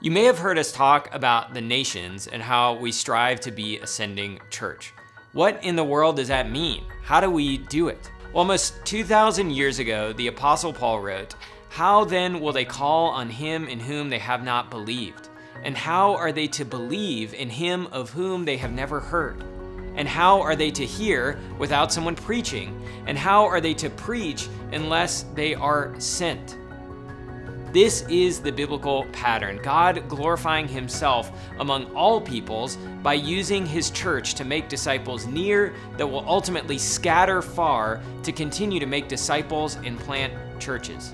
You may have heard us talk about the nations and how we strive to be a sending church. What in the world does that mean? How do we do it? Well, almost 2,000 years ago, the Apostle Paul wrote, "How then will they call on him in whom they have not believed? And how are they to believe in him of whom they have never heard? And how are they to hear without someone preaching? And how are they to preach unless they are sent?" This is the biblical pattern, God glorifying himself among all peoples by using his church to make disciples near that will ultimately scatter far to continue to make disciples and plant churches.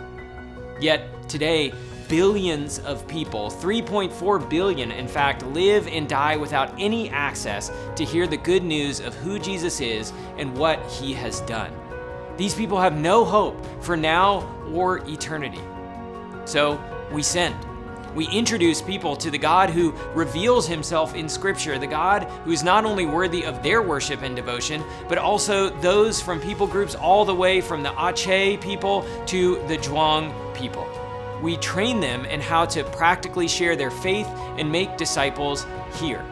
Yet today, billions of people, 3.4 billion in fact, live and die without any access to hear the good news of who Jesus is and what he has done. These people have no hope for now or eternity. So we send. We introduce people to the God who reveals himself in Scripture, the God who is not only worthy of their worship and devotion, but also those from people groups all the way from the Aceh people to the Zhuang people. We train them in how to practically share their faith and make disciples here.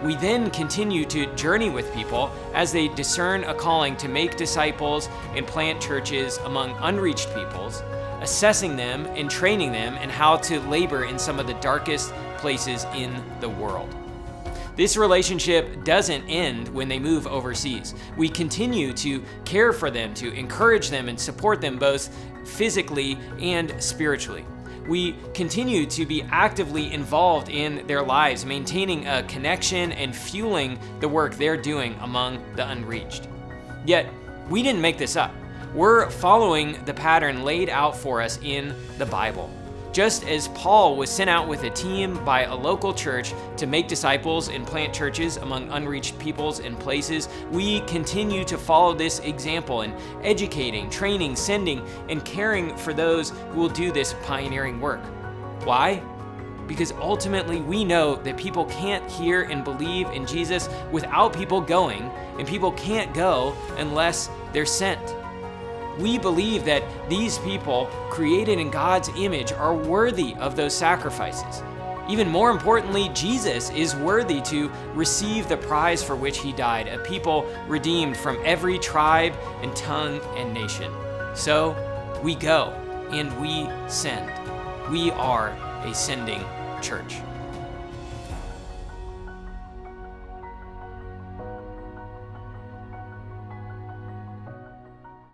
We then continue to journey with people as they discern a calling to make disciples and plant churches among unreached peoples, assessing them and training them in how to labor in some of the darkest places in the world. This relationship doesn't end when they move overseas. We continue to care for them, to encourage them and support them both physically and spiritually. We continue to be actively involved in their lives, maintaining a connection and fueling the work they're doing among the unreached. Yet, we didn't make this up. We're following the pattern laid out for us in the Bible. Just as Paul was sent out with a team by a local church to make disciples and plant churches among unreached peoples and places, we continue to follow this example in educating, training, sending, and caring for those who will do this pioneering work. Why? Because ultimately we know that people can't hear and believe in Jesus without people going, and people can't go unless they're sent. We believe that these people, created in God's image, are worthy of those sacrifices. Even more importantly, Jesus is worthy to receive the prize for which he died, a people redeemed from every tribe and tongue and nation. So we go and we send. We are a sending church.